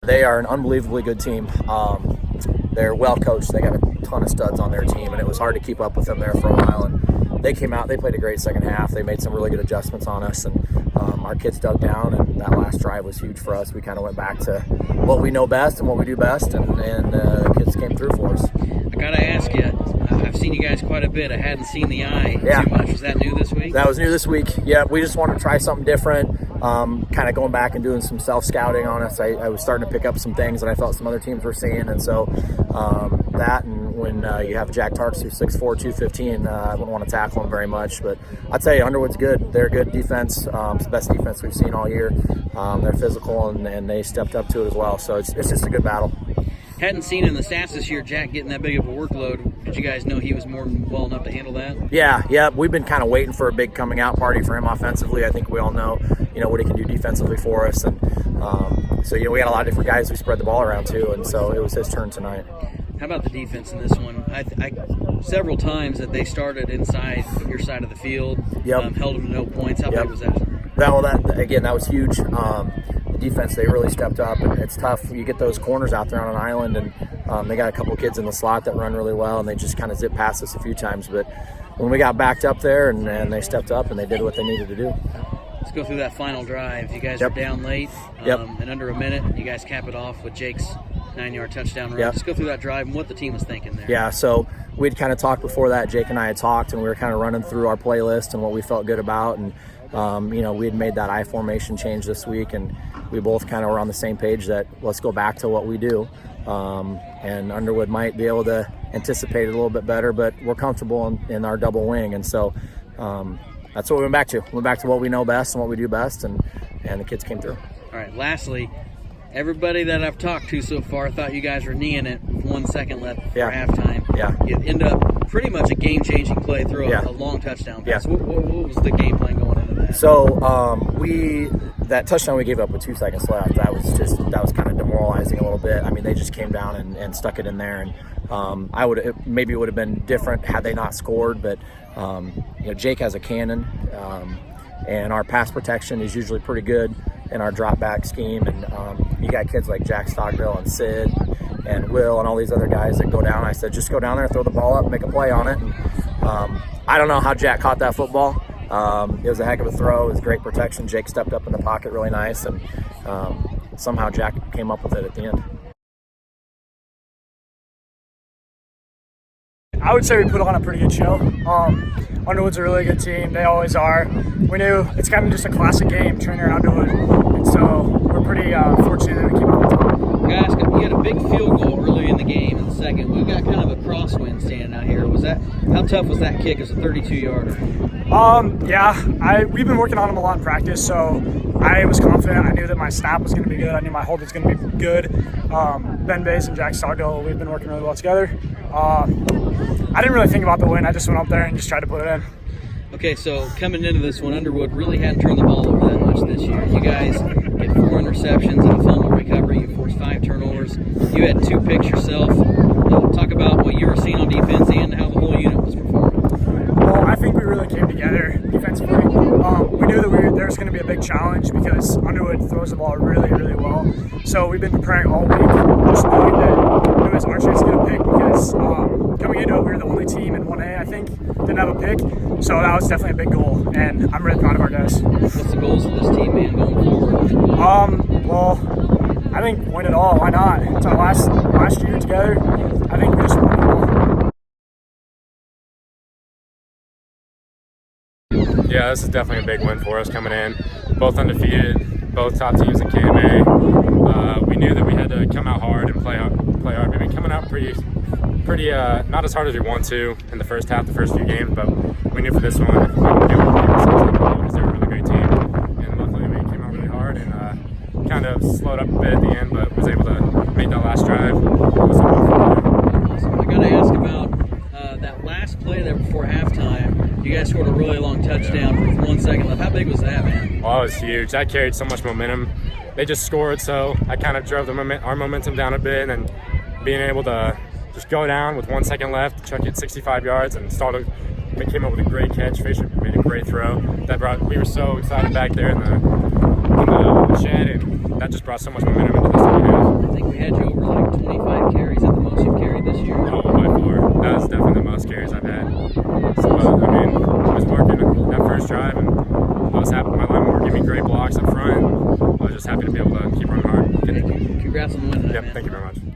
They are an unbelievably good team. They're well coached. They got a ton of studs on their team, and it was hard to keep up with them there for a while. And they came out, they played a great second half. They made some really good adjustments on us, and our kids dug down, and that last drive was huge for us. We kind of went back to what we know best and what we do best, and the kids came through for us. I got to ask you, I've seen you guys quite a bit. I hadn't seen the eye too much. Was that new this week? That was new this week. Yeah, we just wanted to try something different. Kind of going back and doing some self-scouting on us. I was starting to pick up some things that I felt some other teams were seeing, and so that, and when you have Jack Tarks who's 6'4", 215, I wouldn't want to tackle him very much. But I'd say Underwood's good. They're a good defense. It's the best defense we've seen all year. They're physical, and they stepped up to it as well. So it's just a good battle. Hadn't seen in the stats this year Jack getting that big of a workload. Did you guys know he was more than well enough to handle that? Yeah. We've been kind of waiting for a big coming out party for him offensively. I think we all know, what he can do defensively for us. And so, we got a lot of different guys we spread the ball around to, and so it was his turn tonight. How about the defense in this one? I several times that they started inside your side of the field, held them to no points. How big was that? That was huge. The defense, they really stepped up, and it's tough. You get those corners out there on an island, and they got a couple kids in the slot that run really well, and they just kind of zip past us a few times. But when we got backed up there, and they stepped up, and they did what they needed to do. Let's go through that final drive. You guys are down late, and under a minute, you guys cap it off with Jake's 9-yard touchdown run. Just go through that drive and what the team was thinking there. Yeah, so we'd kind of talked before that. Jake and I had talked, and we were kind of running through our playlist and what we felt good about. And, we had made that I formation change this week, and we both kind of were on the same page that let's go back to what we do. And Underwood might be able to anticipate it a little bit better, but we're comfortable in our double wing. And so that's what we went back to. We went back to what we know best and what we do best, and the kids came through. All right, lastly, everybody that I've talked to so far thought you guys were kneeing it with 1 second left for halftime. You end up pretty much a game-changing play through a long touchdown pass. What was the game plan going into that? So that touchdown we gave up with 2 seconds left, that was kind of demoralizing a little bit. I mean, they just came down and stuck it in there, and maybe it would have been different had they not scored. But Jake has a cannon, and our pass protection is usually pretty good in our drop back scheme, and you got kids like Jack Stockdale and Sid and Will and all these other guys that go down. I said, just go down there, throw the ball up, make a play on it. And I don't know how Jack caught that football. It was a heck of a throw. It was great protection. Jake stepped up in the pocket really nice, and somehow Jack came up with it at the end. I would say we put on a pretty good show. Underwood's a really good team. They always are. We knew it's kind of just a classic game, Treynor and Underwood, and so we're pretty fortunate that we came out on top. Guys, you had a big field goal early in the game in the second. We've got kind of a crosswind standing out here. How tough was that kick as a 32-yarder? We've been working on him a lot in practice, so I was confident. I knew that my snap was going to be good. I knew my hold was going to be good. Ben Bays and Jack Stockdale, we've been working really well together. I didn't really think about the win. I just went up there and just tried to put it in. Okay, so coming into this one, Underwood really hadn't turned the ball over that much this year. You guys get 4 interceptions and a fumble recovery. You forced 5 turnovers. You had 2 picks yourself. Talk about what you were seeing on defense and how the whole unit was performing. Well, I think we really came together defensively. We knew that there was going to be a big challenge because Underwood throws the ball really, really well. So we've been preparing all week, just knowing that it was our chance to get a pick because coming into it, we were the only team in 1A, I think, didn't have a pick. So that was definitely a big goal, and I'm really proud of our guys. What's the goals of this team, man, going forward? Well, I think win it all. Why not? It's our last year together. I think we just won it all. Yeah, this is definitely a big win for us coming in. Both undefeated, both top teams in KMA. We knew that we had to come out hard and play hard. We've been coming out pretty not as hard as we want to in the first half, the first few games, but we knew for this one we would be able to make ourselves because they're a really great team. And luckily we came out really hard and kind of slowed up a bit at the end, but was able to make that last drive. So I got to ask about that last play there before halftime. You guys scored a really long touchdown with 1 second left. How big was that, man? Well, it was huge. That carried so much momentum. They just scored, so I kind of drove our momentum down a bit, and being able to just go down with 1 second left, chuck it 65 yards, and they came up with a great catch. Fisher made a great throw. We were so excited back there in the shed, and that just brought so much momentum into the second half. I think we had you over like 25 carries at the most you've carried this year. Oh, by far. That was definitely the most carries I've had. So, I mean, I was working that first drive, and I was happy. My linemen were giving me great blocks up front. I was just happy to be able to keep running hard. Congrats on the win tonight, Yep, man. thank you very much.